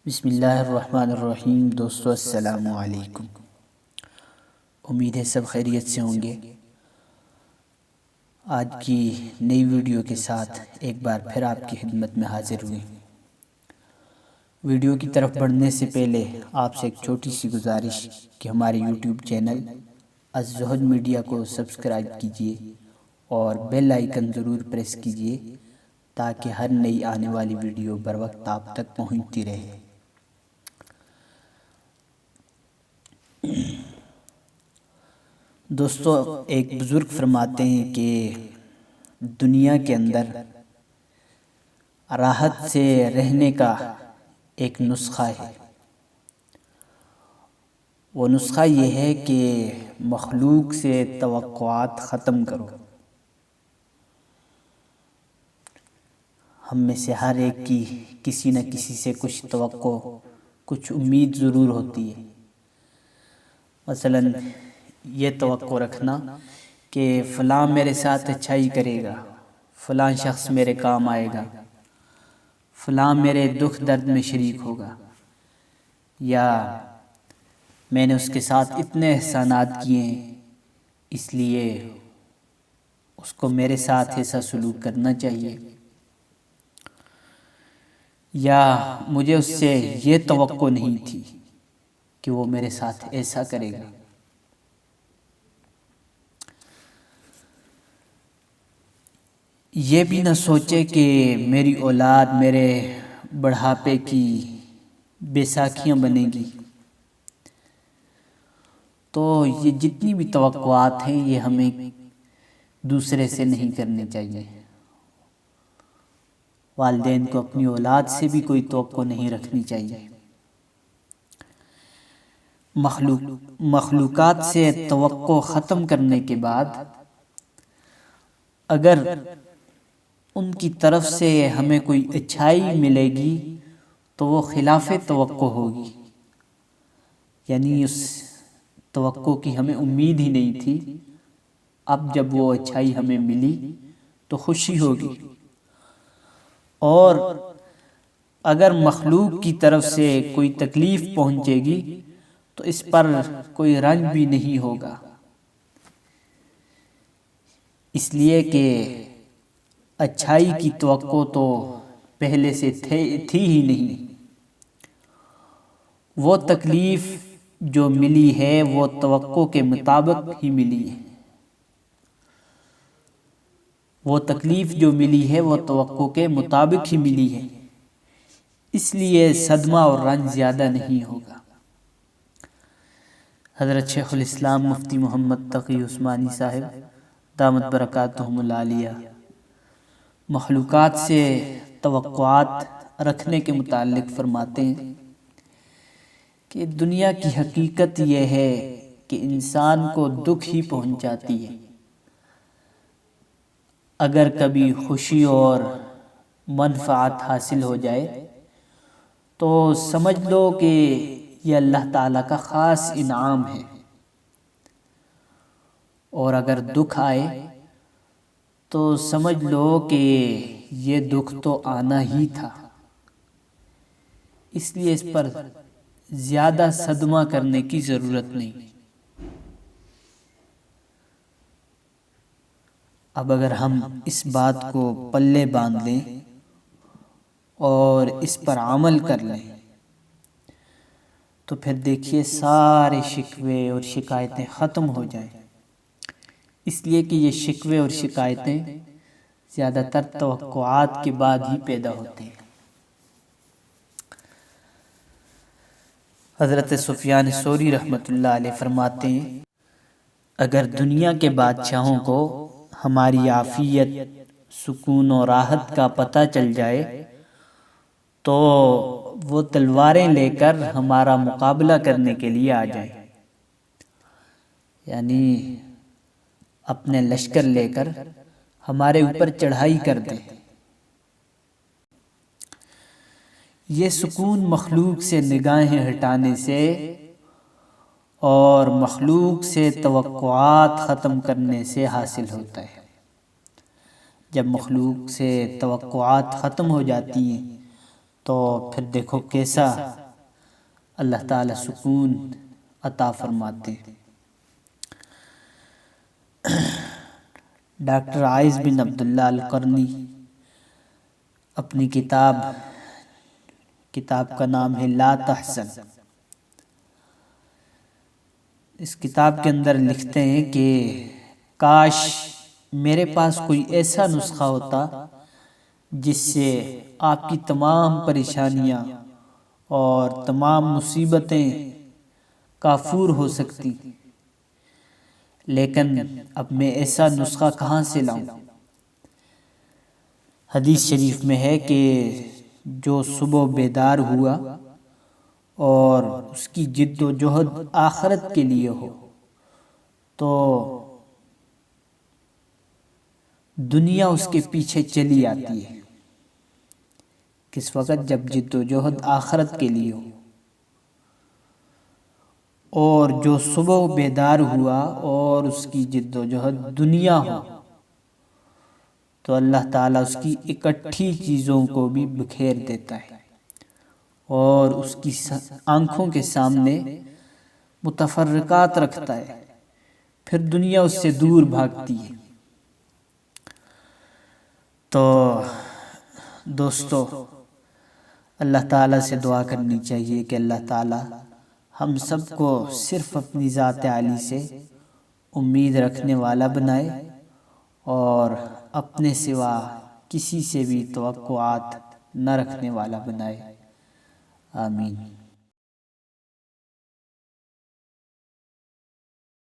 بسم اللہ الرحمن الرحیم۔ دوستو السلام علیکم، امید ہے سب خیریت سے ہوں گے۔ آج کی نئی ویڈیو کے ساتھ ایک بار پھر آپ کی خدمت میں حاضر ہوئے۔ ویڈیو کی طرف بڑھنے سے پہلے آپ سے ایک چھوٹی سی گزارش کہ ہمارے یوٹیوب چینل الزہد میڈیا کو سبسکرائب کیجئے اور بیل آئیکن ضرور پریس کیجئے تاکہ ہر نئی آنے والی ویڈیو بر وقت آپ تک پہنچتی رہے۔ دوستو، ایک بزرگ فرماتے ہیں کہ دنیا کے اندر راحت سے رہنے کا ایک نسخہ ہے۔ وہ نسخہ یہ ہے کہ مخلوق سے توقعات ختم کرو۔ ہم میں سے ہر ایک کی کسی نہ کسی سے کچھ توقع، کچھ امید ضرور ہوتی ہے۔ مثلاً یہ توقع رکھنا کہ فلاں میرے ساتھ اچھائی کرے گا، فلاں شخص میرے کام آئے گا، فلاں میرے دکھ درد میں شریک ہوگا، یا میں نے اس کے ساتھ اتنے احسانات کیے ہیں اس لیے اس کو میرے ساتھ ایسا سلوک کرنا چاہیے، یا مجھے اس سے یہ توقع نہیں تھی کہ وہ میرے ساتھ ایسا کرے گا۔ یہ بھی نہ سوچے کہ میری اولاد میرے بڑھاپے کی بیساکھیاں بنے گی۔ تو یہ جتنی بھی توقعات ہیں یہ ہمیں دوسرے سے نہیں کرنے چاہیے۔ والدین کو اپنی اولاد سے بھی کوئی توقع نہیں رکھنی چاہیے۔ مخلوقات سے توقع ختم کرنے کے بعد اگر ان کی طرف سے ہمیں کوئی اچھائی ملے گی تو وہ خلاف توقع ہوگی، یعنی اس توقع کی ہمیں امید ہی نہیں تھی، اب جب وہ اچھائی ہمیں ملی تو خوشی ہوگی۔ اور اگر مخلوق کی طرف سے کوئی تکلیف پہنچے گی تو اس پر کوئی رنج بھی نہیں ہوگا، اس لیے کہ اچھائی کی توقع تو پہلے سے تھی ہی نہیں۔ وہ تکلیف جو ملی ہے وہ توقع کے مطابق ہی ملی ہے، وہ تکلیف جو ملی ہے وہ توقع کے مطابق ہی ملی ہے، اس لیے صدمہ اور رنج زیادہ نہیں ہوگا۔ حضرت شیخ الاسلام مفتی محمد تقی عثمانی صاحب دامت برکاتہم العالیہ مخلوقات سے توقعات رکھنے کے متعلق فرماتے ہیں کہ دنیا کی حقیقت یہ ہے کہ انسان کو دکھ ہی پہنچاتی ہے۔ اگر کبھی خوشی اور منفعت حاصل ہو جائے تو سمجھ لو کہ یہ اللہ تعالیٰ کا خاص انعام ہے، اور اگر دکھ آئے تو سمجھ لو کہ یہ دکھ تو آنا ہی تھا، اس لیے اس پر زیادہ صدمہ کرنے کی ضرورت نہیں۔ اب اگر ہم اس بات کو پلے باندھ لیں اور اس پر عمل کر لیں تو پھر دیکھیے سارے شکوے اور شکایتیں ختم ہو جائیں، اس لیے کہ یہ شکوے اور شکایتیں زیادہ تر توقعات کے بعد ہی پیدا ہوتے ہیں۔ حضرت سفیان ثوری رحمۃ اللہ علیہ فرماتے ہیں اگر دنیا کے بادشاہوں کو ہماری عافیت، سکون و راحت کا پتہ چل جائے تو وہ تلواریں لے کر ہمارا مقابلہ کرنے کے لیے آ جائیں، یعنی اپنے لشکر لے کر ہمارے اوپر چڑھائی کر دیں۔ یہ سکون مخلوق سے نگاہیں ہٹانے سے اور مخلوق سے توقعات ختم کرنے سے حاصل ہوتا ہے۔ جب مخلوق سے توقعات ختم ہو جاتی ہیں تو پھر دیکھو کیسا اللہ تعالیٰ سکون عطا فرماتے ہیں۔ ڈاکٹر عائض بن عبداللہ القرنی اپنی کتاب کا نام ہے لا تحزن، اس کتاب کے اندر لکھتے ہیں کہ کاش میرے پاس کوئی ایسا نسخہ ہوتا جس سے آپ کی تمام پریشانیاں اور تمام مصیبتیں کافور ہو سکتی، لیکن اب میں ایسا نسخہ کہاں سے لاؤں؟ حدیث شریف میں ہے کہ جو صبح بیدار ہوا اور اس کی جد و جہد آخرت کے لیے ہو تو دنیا اس کے پیچھے چلی آتی ہے۔ کس وقت؟ جب جد و جہد آخرت کے لیے ہو، اور جو صبح بیدار ہوا اور اس کی جد و جہد دنیا ہو تو اللہ تعالیٰ اس کی اکٹھی چیزوں کو بھی بکھیر دیتا ہے اور اس کی آنکھوں کے سامنے متفرقات رکھتا ہے، پھر دنیا اس سے دور بھاگتی ہے۔ تو دوستو، اللہ تعالیٰ سے دعا کرنی چاہیے کہ اللہ تعالیٰ ہم سب کو صرف اپنی ذات عالی سے امید رکھنے والا بنائے اور اپنے سوا کسی سے بھی توقعات نہ رکھنے والا بنائے۔ آمین۔